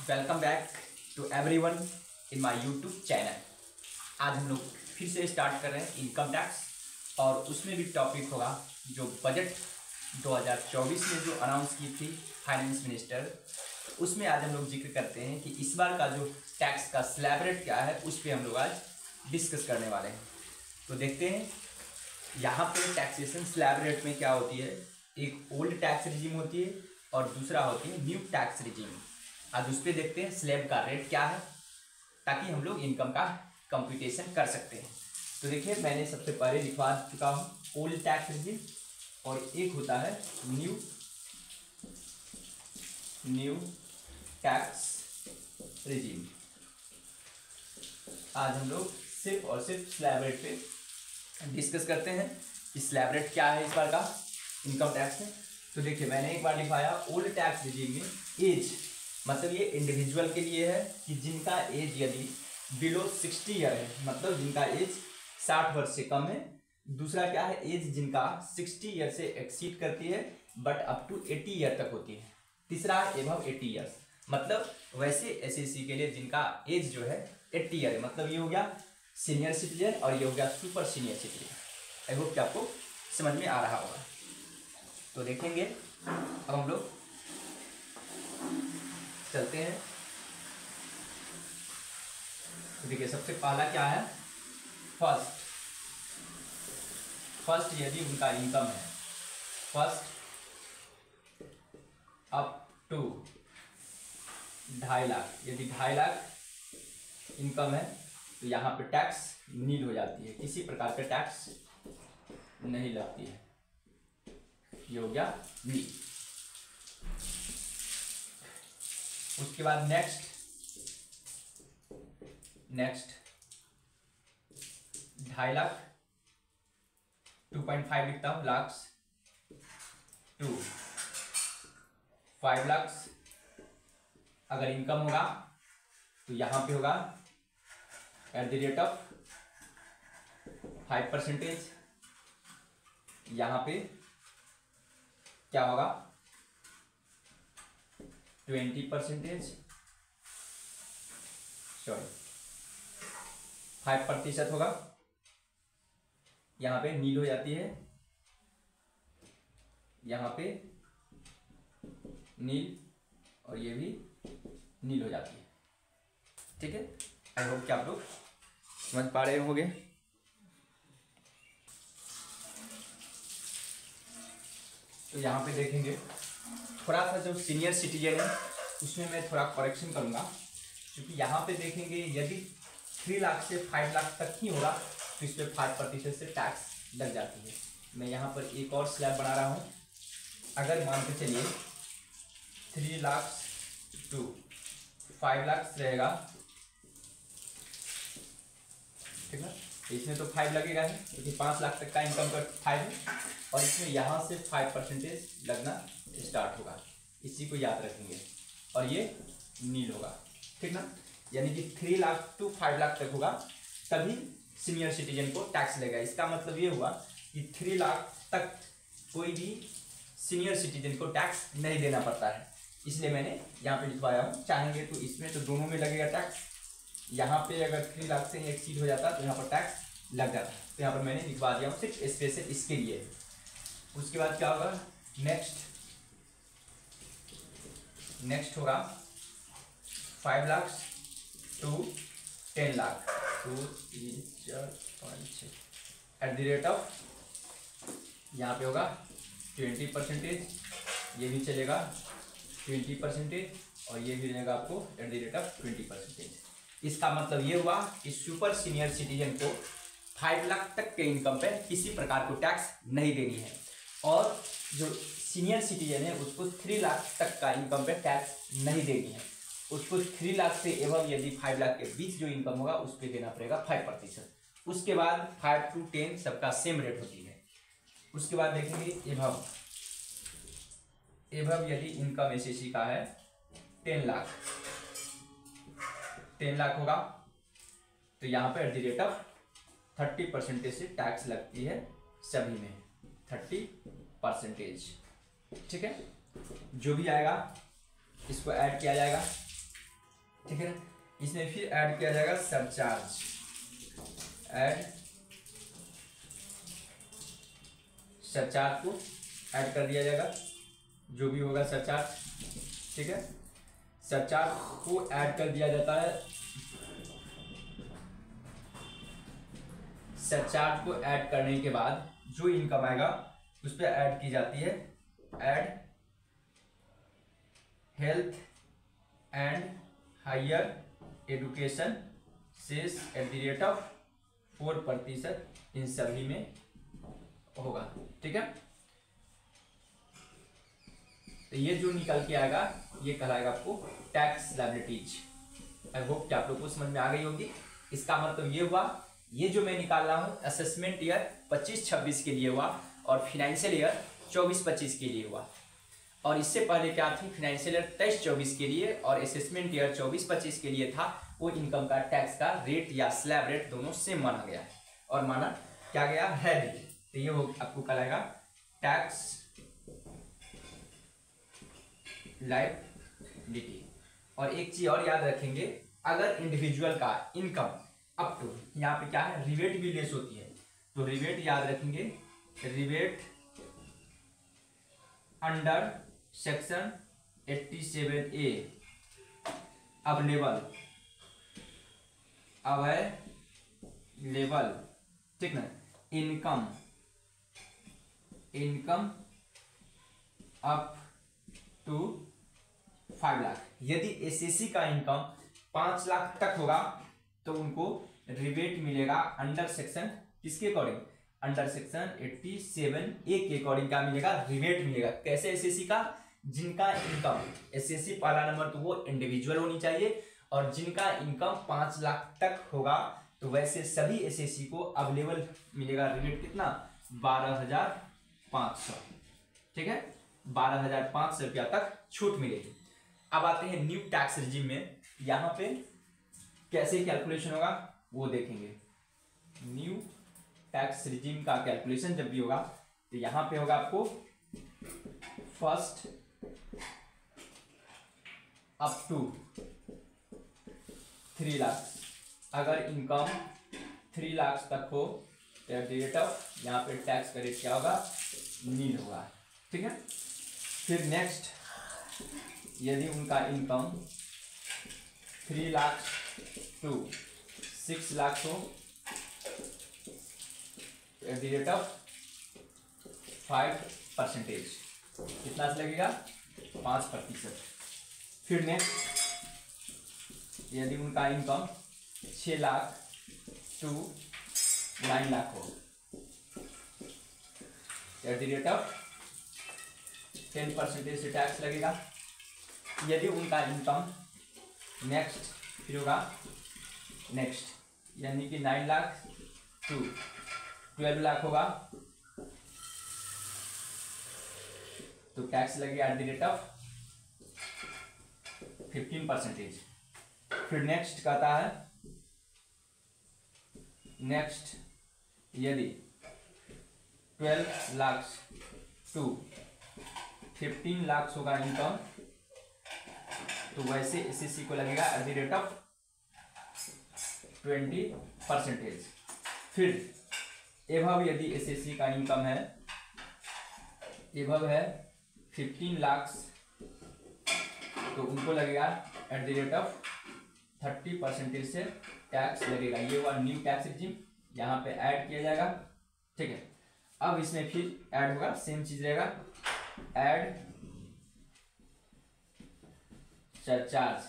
Welcome back to everyone in my YouTube channel. आज हम लोग फिर से स्टार्ट कर रहे हैं इनकम टैक्स, और उसमें भी टॉपिक होगा जो बजट 2024 में जो अनाउंस की थी फाइनेंस मिनिस्टर, उसमें आज हम लोग जिक्र करते हैं कि इस बार का जो टैक्स का स्लैब रेट क्या है, उस पर हम लोग आज डिस्कस करने वाले हैं। तो देखते हैं यहाँ पे टैक्सेशन स्लैब रेट में क्या होती है। एक ओल्ड टैक्स रिजीम होती है और दूसरा होती है न्यू टैक्स रिजीम। आज उस पर देखते हैं स्लैब का रेट क्या है, ताकि हम लोग इनकम का कंप्यूटेशन कर सकते हैं। तो देखिए, मैंने सबसे पहले लिखवा चुका हूँ ओल्ड टैक्स रिजीम, और एक होता है न्यू टैक्स रिजीम। आज हम लोग सिर्फ और सिर्फ स्लैब रेट पे डिस्कस करते हैं कि स्लैब रेट क्या है इस बार का इनकम टैक्स में। तो देखिए, मैंने एक बार लिखवाया ओल्ड टैक्स रिजीम में एज, मतलब ये इंडिविजुअल के लिए है कि जिनका एज यदि बिलो 60 ईयर है, मतलब जिनका एज 60 वर्ष से कम है। दूसरा क्या है, एज जिनका 60 ईयर से एक्सीड करती है बट अप टू 80 ईयर तक होती है। तीसरा एबव 80 ईयर्स, मतलब वैसे एसएससी के लिए जिनका एज जो है 80 ईयर है, मतलब ये हो गया सीनियर सिटीजन और ये हो गया super senior citizen. I hope कि आपको समझ में आ रहा होगा। तो देखेंगे अब हम लोग चलते हैं। तो देखिए, सबसे पहला क्या है, फर्स्ट यदि उनका इनकम है फर्स्ट अप टू 2.5 लाख, यदि 2.5 लाख इनकम है तो यहाँ पे टैक्स नील हो जाती है, किसी प्रकार का टैक्स नहीं लगती है। ये हो गया नील। उसके बाद नेक्स्ट 2.5 लाख 2.5 लिखता हूं लाख टू 5 लाख अगर इनकम होगा तो यहां पे होगा एट द रेट ऑफ 5%। यहां पे क्या होगा 20%, सॉरी 5% होगा। यहां पे नील हो जाती है, यहां पे नील और ये भी नील हो जाती है। ठीक है, आई होप कि आप लोग समझ पा रहे होंगे। तो यहां पे देखेंगे थोड़ा सा जो सीनियर सिटीजन है उसमें मैं थोड़ा करेक्शन करूंगा, क्योंकि यहाँ पे देखेंगे यदि 3 लाख से 5 लाख तक ही होगा तो इस पर 5% से टैक्स लग जाती है। मैं यहाँ पर एक और स्लैब बना रहा हूँ। अगर मान के चलिए 3 लाख टू 5 लाख रहेगा, ठीक है, इसमें तो 5 लगेगा ही, क्योंकि 5 लाख तक का इनकम का 5 है, और इसमें यहाँ से 5% लगना स्टार्ट होगा। इसी को याद रखेंगे, और ये नील होगा, ठीक ना। यानी कि 3 लाख टू 5 लाख तक होगा तभी सीनियर सिटीजन को टैक्स लगेगा। इसका मतलब ये हुआ कि 3 लाख तक कोई भी सीनियर सिटीजन को टैक्स नहीं देना पड़ता है, इसलिए मैंने यहाँ पे लिखवाया हूँ। चाहेंगे तो इसमें तो दोनों में लगेगा टैक्स। यहाँ पे अगर 3 लाख से एक्सीड हो जाता तो यहाँ पर टैक्स लग जाता, तो यहाँ पर मैंने लिखवा दिया हूँ सिर्फ स्पेशल इसके लिए। उसके बाद क्या होगा, नेक्स्ट होगा 5 lakh to 10 lakh 2 3 4 5 6 at the rate of, यहाँ पे होगा 20%, ये भी चलेगा 20%, और ये भी रहेगा आपको एट द रेट ऑफ 20%। इसका मतलब ये हुआ कि सुपर सीनियर सिटीजन को 5 लाख तक के इनकम पे किसी प्रकार को टैक्स नहीं देनी है, और जो सीनियर सिटीजन है उसको 3 लाख तक का इनकम पे टैक्स नहीं देनी है। उसको 3 लाख से एवं यदि 5 लाख के बीच जो इनकम होगा उस पर देना पड़ेगा 5%। उसके बाद 5 to 10 सबका सेम रेट होती है। उसके बाद देखेंगे एवं यदि इनकम एसएससी का है 10 लाख होगा तो यहाँ पे एट द रेट ऑफ 30% से टैक्स लगती है, सभी में 30%। ठीक है, जो भी आएगा इसको ऐड किया जाएगा ठीक है। इसमें फिर ऐड किया जाएगा सरचार्ज, ऐड सरचार्ज को ऐड कर दिया जाएगा, जो भी होगा सरचार्ज, ठीक है। सरचार्ज को ऐड कर दिया जाता है, सरचार्ज को ऐड करने के बाद जो इनकम आएगा उस पर ऐड की जाती है, add health and higher education cess at the rate of 4% इन सभी में होगा, ठीक है। तो ये जो निकल के आएगा ये कहलाएगा आपको टैक्स लायबिलिटीज। आई होप कि आप लोग को समझ में आ गई होगी। इसका मतलब ये हुआ, ये जो मैं निकाल रहा हूँ असेसमेंट ईयर 25-26 के लिए हुआ और फाइनेंशियल ईयर 24-25 के लिए हुआ, और इससे पहले क्या थी, फाइनेंशियल ईयर 23-24 के लिए और असेसमेंट ईयर 24-25 के लिए था, वो इनकम का टैक्स का रेट या स्लैब रेट दोनों सेम माना गया और माना क्या गया है भी। तो ये आपको कहलाएगा टैक्स लायबिलिटी। और एक चीज और याद रखेंगे, अगर इंडिविजुअल का इनकम अप टू, यहाँ पे क्या है, रिबेट भी लेस होती है, तो रिबेट याद रखेंगे, rebate under section 87A available, ठीक ना, इनकम अप टू 5 लाख। यदि एसएससी का इनकम 5 लाख तक होगा तो उनको रिबेट मिलेगा अंडर सेक्शन, किसके अकॉर्डिंग, अंडर सेक्शन 87A के अकॉर्डिंग क्या मिलेगा, रिबेट मिलेगा। कैसे एसएससी का, जिनका इनकम, एसएससी पहला नंबर तो वो इंडिविजुअल होनी चाहिए, और जिनका इनकम 5 लाख तक होगा तो वैसे सभी एसएससी को अवेलेबल मिलेगा रिबेट कितना, 12,500, ठीक है, 12,500 रुपया तक छूट मिलेगी। अब आते हैं न्यू टैक्स रिजीम में, यहां पे कैसे कैलकुलेशन होगा वो देखेंगे। न्यू टैक्स रिजीम का कैलकुलेशन जब भी होगा तो यहां पे होगा आपको फर्स्ट अप टू 3 लाख, अगर इनकम 3 लाख तक हो तो एट द रेट ऑफ, यहाँ पे टैक्स का रेट क्या होगा, नील होगा, ठीक है। फिर नेक्स्ट, यदि उनका इनकम 3 लाख टू 6 लाख हो तो एट द रेट ऑफ 5%, कितना से लगेगा, 5%। फिर नेक्स्ट, यदि उनका इनकम 6 लाख टू 9 लाख हो एट द रेट ऑफ 10% से टैक्स लगेगा। यदि उनका इनकम नेक्स्ट फिर होगा नेक्स्ट, यानी कि 9 लाख टू 12 लाख होगा तो टैक्स लगेगा एट द रेट ऑफ 15%। फिर नेक्स्ट कहता है, नेक्स्ट यदि 12 लाख टू 15 लाख होगा इनकम तो वैसे एसएससी को लगेगा एट द रेट ऑफ 20%। फिर एभव यदि एसएससी का इनकम है, एभव है 15 लाख तो उनको लगेगा एट द रेट ऑफ 30% से टैक्स लगेगा। ये हुआ न्यू टैक्स रिजीम, यहाँ पे ऐड किया जाएगा, ठीक है। अब इसमें फिर ऐड होगा, सेम चीज रहेगा, ऐड सरचार्ज,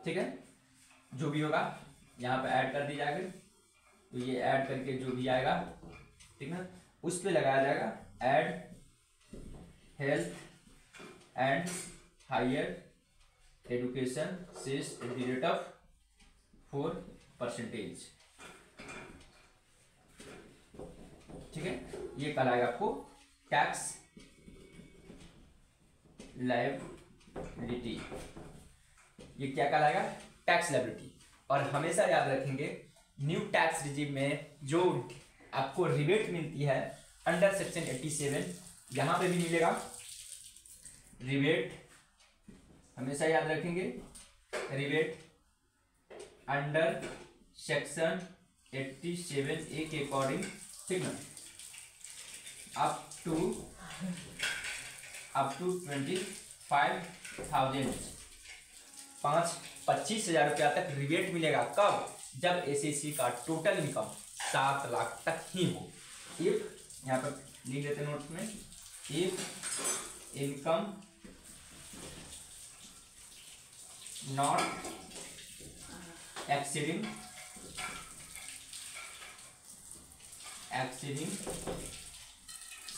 ठीक है, जो भी होगा यहाँ पे ऐड कर दी जाएगी, तो ये ऐड करके जो भी आएगा, ठीक है, उस पे लगाया जाएगा add health and higher education cess at the rate of 4%, ठीक है। ये कहलाएगा आपको टैक्स लायबिलिटी। ये क्या कहलाएगा, टैक्स लायबिलिटी। और हमेशा याद रखेंगे न्यू टैक्स रिजीम में जो आपको रिबेट मिलती है अंडर सेक्शन 87, यहां पे भी मिलेगा रिबेट, हमेशा याद रखेंगे रिबेट अंडर सेक्शन 87A के अकॉर्डिंग, ठीक ना, अप टू 25,000, 25,000 रुपया तक रिबेट मिलेगा। कब? जब एसएससी का टोटल इनकम 7 लाख तक ही हो। इफ, यहाँ पर लिख देते नोट्स में, if income not exceeding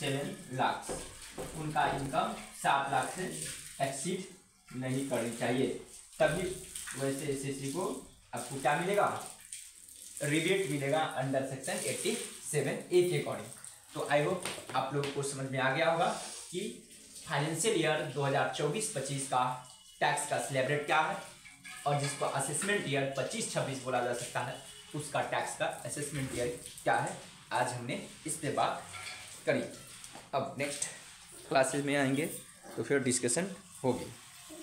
7 lakh, उनका इनकम 7 लाख से एक्सीड नहीं करनी चाहिए, तभी वैसे एसएससी को आपको क्या मिलेगा? रिबेट मिलेगा अंडर सेक्शन 87A के अकॉर्डिंग। तो आई होप आप लोगों को समझ में आ गया होगा कि फाइनेंशियल ईयर 2024-25 का टैक्स का स्लैब रेट क्या है, और जिसको असेसमेंट ईयर 25-26 बोला जा सकता है, उसका टैक्स का असेसमेंट ईयर क्या है। आज हमने इस पे बात करी। अब नेक्स्ट क्लासेस में आएंगे तो फिर डिस्कशन होगी।